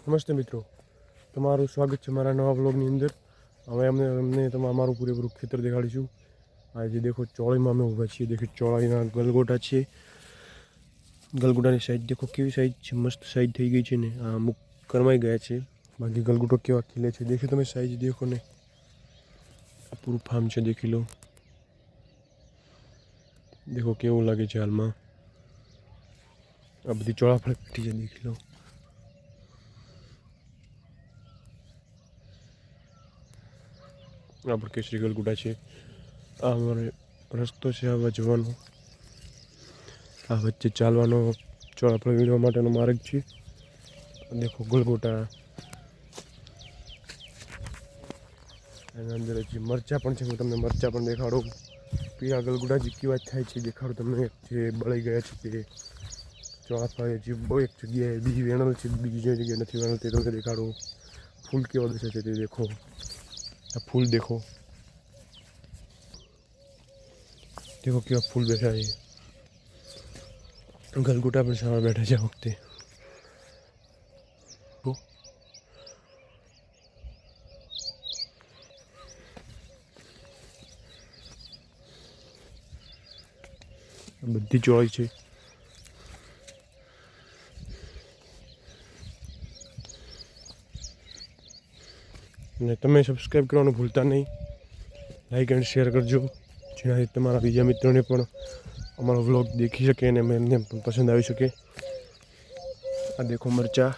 નમસ્તે મિત્રો, તમારું સ્વાગત છે મારા નવા વ્લોગની અંદર. હવે અમને અમારું પૂરેપૂરું ખેતર દેખાડીશું. આ જે દેખો ચોળીમાં અમે ઊભા છીએ. દેખો ચોળીના ગલગોટા છે. ગલગોટાની સાઈઝ દેખો કેવી સાઈઝ છે, મસ્ત સાઈઝ થઈ ગઈ છે ને. આ અમુક કરમાઈ ગયા છે, બાકી ગલગોટો કેવા ખીલે છે દેખો તમે. સાઈઝ દેખો ને, આ પૂરું ફાર્મ છે, દેખી લો. દેખો કેવું લાગે છે હાલમાં. આ બધી ચોળાફળ બેઠી છે, દેખી લો. આ પણ કેસરી ગલગોટા છે. આ અમારે રસ્તો છે આવવા જવાનો. આ વચ્ચે ચાલવાનો ચોળાફળ વીણવા માટેનો માર્ગ છે. દેખો ગલગોટા. એના અંદર હજી મરચાં પણ છે. હું તમને મરચાં પણ દેખાડું. પીળા ગલગોટા જે કેવા થાય છે દેખાડું તમને. જે બળી ગયા છે તે ચોળાફળ જે એક જગ્યાએ બીજી વેણલ છે, બીજી જગ્યાએ નથી વેણલ, તે તમને દેખાડું. ફૂલ કેવા દેખાય છે તે દેખો. આ ફૂલ દેખો, દેખો કેવા ફૂલ બેઠા છે. ગલગોટા પણ સારા બેઠા છે આ વખતે. બધી ચોળી છે. અને તમે સબસ્ક્રાઈબ કરવાનું ભૂલતા નહીં. લાઈક એન્ડ શેર કરજો, જેનાથી તમારા બીજા મિત્રોને પણ અમારો વ્લોગ દેખી શકે અને એમને પણ પસંદ આવી શકે. આ દેખો મરચા.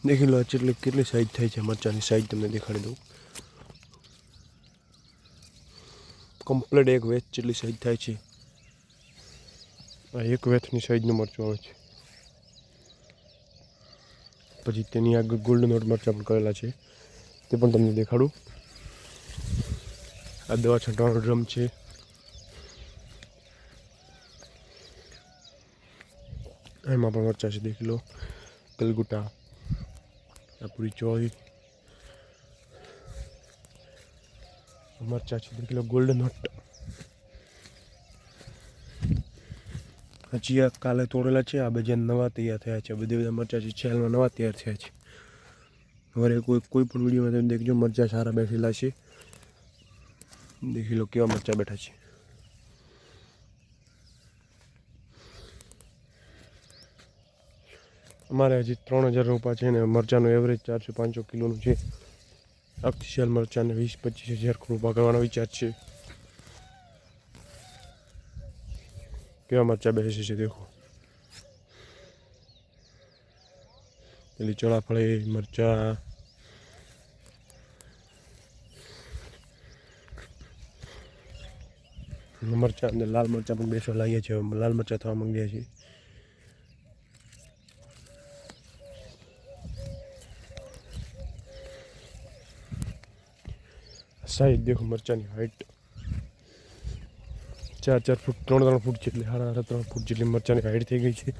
દેખી લો કેટલી સાઈઝ થાય છે. મરચાની સાઈઝ તમને દેખાડી દઉં. કમ્પ્લીટ એક વેચ જેટલી સાઈઝ થાય છે. આ એક વેથની સાઈઝનું મરચું આવે છે. પછી તેની આગળ ગોલ્ડન નોટ મરચાં પણ કરેલા છે, તે પણ તમને દેખાડું. આ દવા છંટવાનો ડ્રમ છે. એમાં પણ મરચાં છે, દેખી લો. ગલગોટા, આ પૂરી ચોળી મરચાં છે, દેખી લો. ગોલ્ડન નોટ હજી આ કાલે તોડેલા છે. આ બધા નવા તૈયાર થયા છે. બધા મરચાં છે હાલમાં નવા તૈયાર થયા છે. હવે કોઈ પણ વિડીયોમાં તમે દેખજો, મરચાં સારા બેઠેલા છે. દેખી લો કેવા મરચાં બેઠા છે. અમારે હજી 3000 રોપા છે ને મરચાંનું એવરેજ 400-500 કિલોનું છે. અક્ષિયાલ મરચાંને 20-25 હજાર રોપા કરવાનો વિચાર છે. કેવા મરચાં બેસે છે દેખો. પેલી ચોળાફળી મરચાં. મરચાં અંદર લાલ મરચાં પણ બેસવા લાગ્યા છે. લાલ મરચાં થવા માંડ્યા છે. સાઈઝ દેખો મરચાંની હાઈટ 4-4 ફૂટ, 3-3 ફૂટ જેટલી, 3.5 ફૂટ જેટલી મરચાંની હાઈટ થઈ ગઈ છે.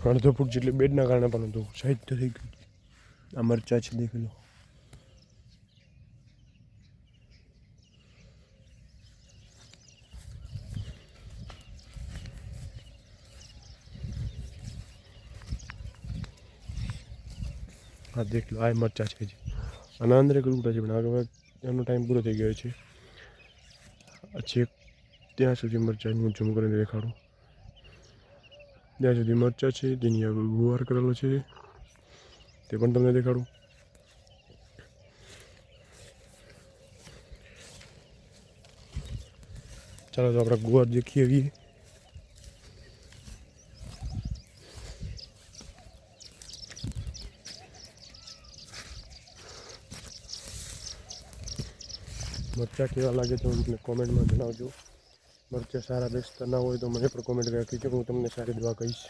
1.5 ફૂટ જેટલી બેડના કારણે પણ હતું સાઈઝ તો થઈ ગઈ. આ મરચાં છે, દેખી લો. હા દેખ લો, આ મરચાં છે. આના અંદર ગલગોટા છે, પણ હવે એનો ટાઈમ પૂરો થઈ ગયો છે. ત્યાં સુધી મરચાં હું ઝૂમ કરીને દેખાડું. ત્યાં સુધી મરચાં છે, તેની આગળ ગુવાર કરેલો છે, તે પણ તમને દેખાડું. ચાલો તો આપણે ગુવાર દેખી આવીએ. મરચાં કેવા લાગે તો મને કોમેન્ટમાં જણાવજો. મરચાં સારા બેસતા ના હોય તો મને પણ કોમેન્ટ રાખી કે હું તમને સારી દવા કહીશ.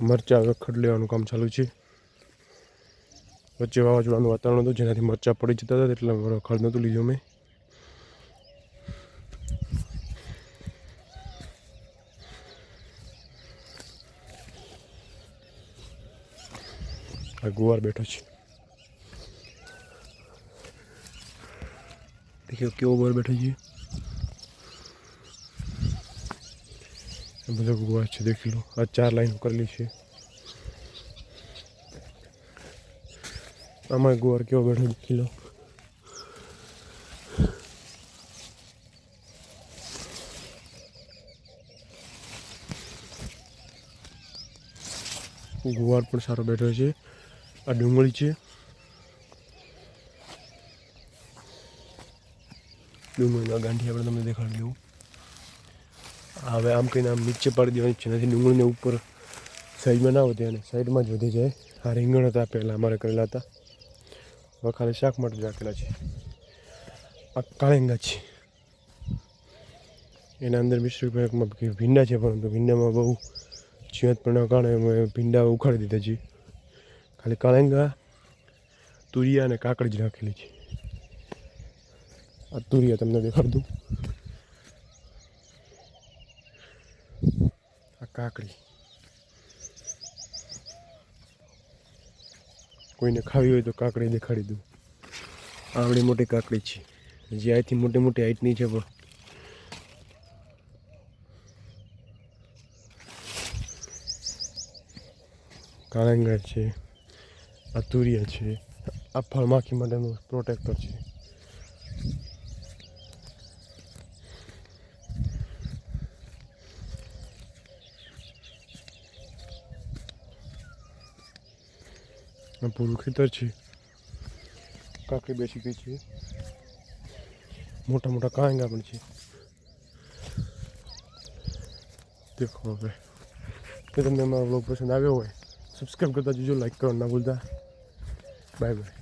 મરચાં હવે ખડ લેવાનું કામ ચાલુ છે. વચ્ચે વાવાઝોડાનું વાતાવરણ હતું, જેનાથી મરચાં પડી જતા હતા, એટલે ખડ નહોતું લીધું મેં. આ ગુવાર બેઠો છે. देखियो केवो बोर बैठो छे બધો ગુવાર છે દેખી લો આ 4 લાઈન કરેલી છે આમાં ગુવાર કેવો બેઠો દેખી લો ગુવાર પણ સારો બેઠો છે આ ડુંગળી છે ડુંગળીના ગાંઠિયા આપણે તમને દેખાડી દઉં હવે આમ કહીને આમ નીચે પાડી દેવાની છે નથી ડુંગળીને ઉપર સાઈડમાં ના વધે અને સાઈડમાં જ વધી જાય આ રીંગણ હતા પહેલાં અમારે કરેલા હતા હવે ખાલી શાક માટે રાખેલા છે આ કાળેંગા છે એના અંદર મિશ્ર ભીંડા છે પરંતુ ભીંડામાં બહુ જીવતપણના કારણે અમે ભીંડા ઉખાડી દીધા છે ખાલી કાળેંગા તુરિયા અને કાકડી જ રાખેલી છે આ તુરિયા તમને દેખાડી દઉં આ કાકડી કોઈને ખાવી હોય તો કાકડી દેખાડી દઉં આવડી મોટી કાકડી છે જે અહીંથી મોટી મોટી હાઈટની છે પણ કાળેંગા છે આ તુરિયા છે આ ફળમાખી માટેનું પ્રોટેક્ટર છે આ પૂરું ખેતર છે કાકડી બેસી ગઈ છે મોટા મોટા કાળેંગા પણ છે દેખો હવે જો તમને અમારો બ્લોગ પસંદ આવ્યો હોય સબસ્ક્રાઈબ કરતા જજો લાઈક કરવાનું ના ભૂલતા બાય બાય